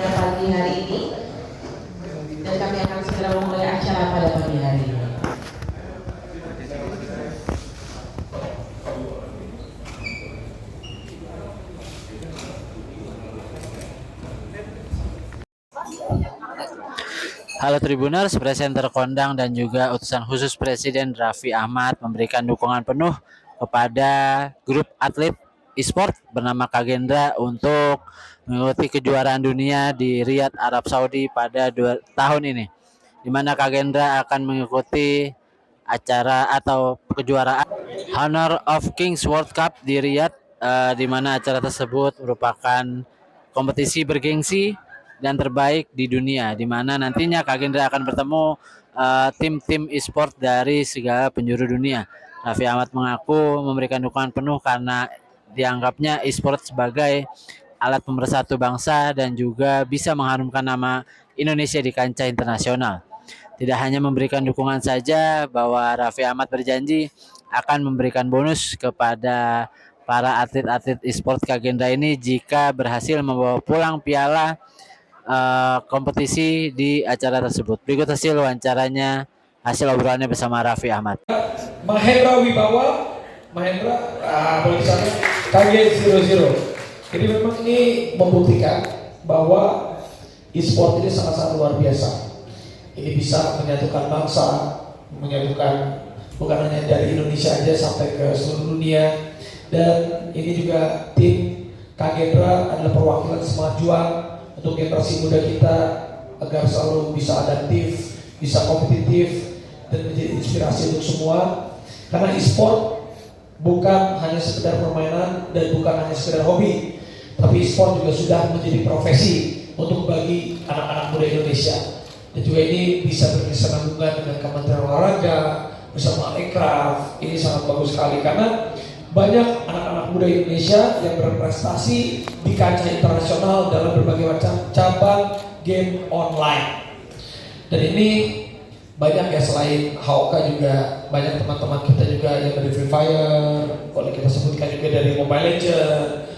pagi hari ini, dan kami akan segera memulai acara pada pagi hari ini. Halo Tribuners, presenter kondang dan juga utusan khusus Presiden Raffi Ahmad memberikan dukungan penuh kepada grup atlet e-sport bernama Kagendra untuk mengikuti kejuaraan dunia di Riyadh, Arab Saudi pada tahun ini, di mana Kagendra akan mengikuti acara atau kejuaraan Honor of Kings World Cup di Riyadh, di mana acara tersebut merupakan kompetisi bergengsi dan terbaik di dunia, di mana nantinya Kagendra akan bertemu tim-tim e-sport dari segala penjuru dunia. Raffi Ahmad mengaku memberikan dukungan penuh karena dianggapnya e-sport sebagai alat pemersatu bangsa dan juga bisa mengharumkan nama Indonesia di kancah internasional. Tidak hanya memberikan dukungan saja, bahwa Raffi Ahmad berjanji akan memberikan bonus kepada para atlet-atlet e-sport Kagendra ini jika berhasil membawa pulang piala kompetisi di acara tersebut. Berikut hasil wawancaranya, hasil obrolannya bersama Raffi Ahmad. Mahendra Wibawa, Mahendra, boleh sana, KG00. Jadi memang ini membuktikan bahwa e-sport ini sangat-sangat luar biasa. Ini bisa menyatukan bangsa, menyatukan bukan hanya dari Indonesia aja sampai ke seluruh dunia. Dan ini juga tim Kagendra adalah perwakilan semangat juang untuk generasi muda kita agar selalu bisa adaptif, bisa kompetitif, dan menjadi inspirasi untuk semua. Karena e-sport bukan hanya sekedar permainan dan bukan hanya sekedar hobi, tapi e-sport juga sudah menjadi profesi untuk bagi anak-anak muda Indonesia. Dan juga ini bisa berkesinambungan dengan Kementerian Olahraga bersama Ekraf. Ini sangat bagus sekali karena banyak anak-anak muda Indonesia yang berprestasi di kancah internasional dalam berbagai macam cabang game online. Dan ini banyak ya, selain HOK juga banyak teman-teman kita juga yang dari Free Fire, boleh kita sebutkan juga dari Mobile Legends,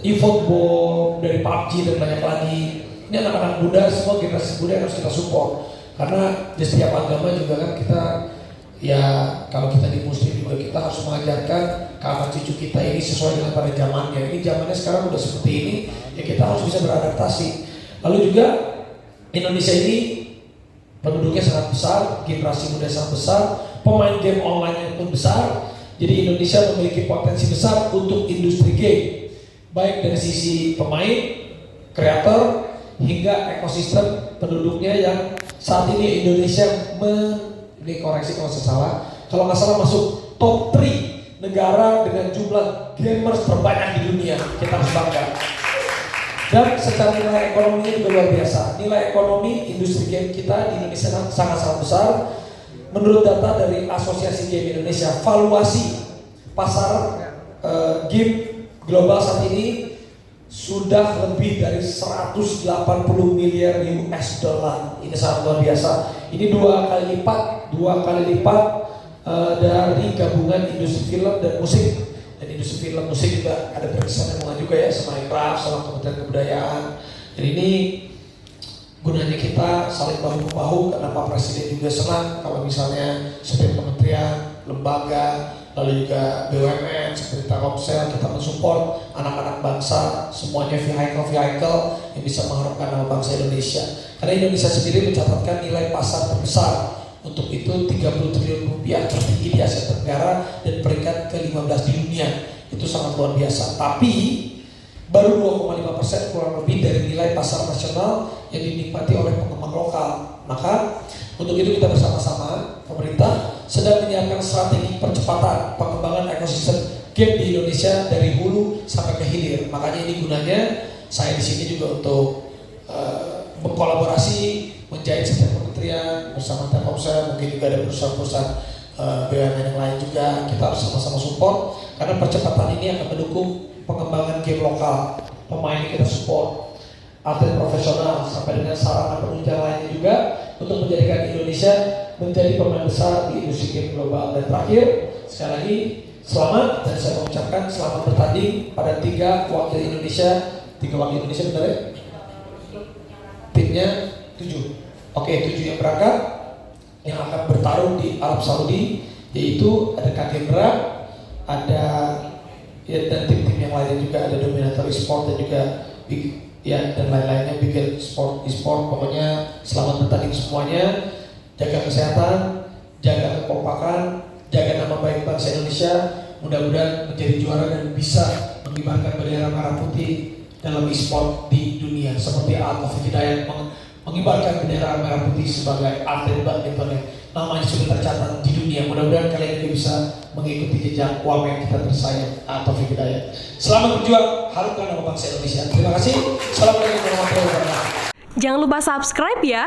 eFootball, dari PUBG dan banyak lagi. Ini anak-anak muda, semua generasi muda yang harus kita support. Karena di setiap agama juga kan kita, ya kalau kita di muslim juga kita harus mengajarkan ke anak cucu kita ini sesuai dengan pada zamannya. Ini zamannya sekarang udah seperti ini, ya kita harus bisa beradaptasi. Lalu juga Indonesia ini penduduknya sangat besar, generasi muda sangat besar, pemain game online pun besar. Jadi Indonesia memiliki potensi besar untuk industri game, baik dari sisi pemain, kreator, hingga ekosistem penduduknya yang saat ini Indonesia ini koreksi kalau saya salah, kalau nggak salah masuk top 3 negara dengan jumlah gamers terbanyak di dunia. Kita harus bangga. Dan secara nilai ekonominya juga luar biasa. Nilai ekonomi industri game kita di Indonesia sangat-sangat besar. Menurut data dari Asosiasi Game Indonesia, valuasi pasar game global saat ini sudah lebih dari 180 miliar US dollar. Ini sangat luar biasa. Ini dua kali lipat dari gabungan industri film dan musik. Dan industri film musik juga ada berkesinambungan juga ya sama Ekraf, sama Kementerian Kebudayaan. Dan ini gunanya kita saling bahu-bahu, karena Pak Presiden juga senang kalau misalnya setiap kementerian, lembaga, lalu juga BUMN seperti Telkomsel kita mensupport anak-anak bangsa, semuanya vehicle yang bisa mengharapkan nama bangsa Indonesia. Karena Indonesia sendiri mencatatkan nilai pasar terbesar untuk itu 30 triliun rupiah, tertinggi di Asia Tenggara dan peringkat ke-15 di dunia. Itu sangat luar biasa. Tapi baru 2,5% kurang lebih dari nilai pasar nasional yang dinikmati oleh pengembang lokal. Maka untuk itu kita bersama-sama, pemerintah sedang menyiapkan strategi percepatan pengembangan ekosistem game di Indonesia dari hulu sampai ke hilir. Makanya ini gunanya saya di sini juga untuk berkolaborasi, menjahit setiap kementerian bersama Telkomsel, mungkin juga ada perusahaan-perusahaan BUMN yang lain juga. Kita harus sama-sama support karena percepatan ini akan mendukung pengembangan game lokal. Pemain kita support, atlet profesional sampai dengan sarana penunjang lainnya juga untuk menjadikan Indonesia menjadi pemain besar di industri game global. Dan terakhir, sekali lagi selamat, dan saya mengucapkan selamat bertanding pada tiga wakil Indonesia benar ya? timnya 7. Oke, 7 yang berangkat yang akan bertarung di Arab Saudi, yaitu ada Kak Hendra, ada ya, dan tim-tim yang lainnya juga, ada Dominator Esport dan juga ya dan lain-lainnya, Big Sport Esport. Pokoknya selamat bertanding semuanya, jaga kesehatan, jaga kekompakan, jaga nama baik bangsa Indonesia. Mudah-mudahan menjadi juara dan bisa mengibarkan bendera merah putih dalam e-sport di dunia, seperti Taufik Hidayat mengibarkan bendera merah putih sebagai atlet badminton yang namanya sudah tercatat di dunia. Mudah-mudahan kalian juga bisa mengikuti jejak wamen kita tersayang Taufik Hidayat. Selamat berjuang, harumkan nama bangsa Indonesia. Terima kasih. Assalamualaikum warahmatullahi wabarakatuh. Jangan lupa subscribe ya.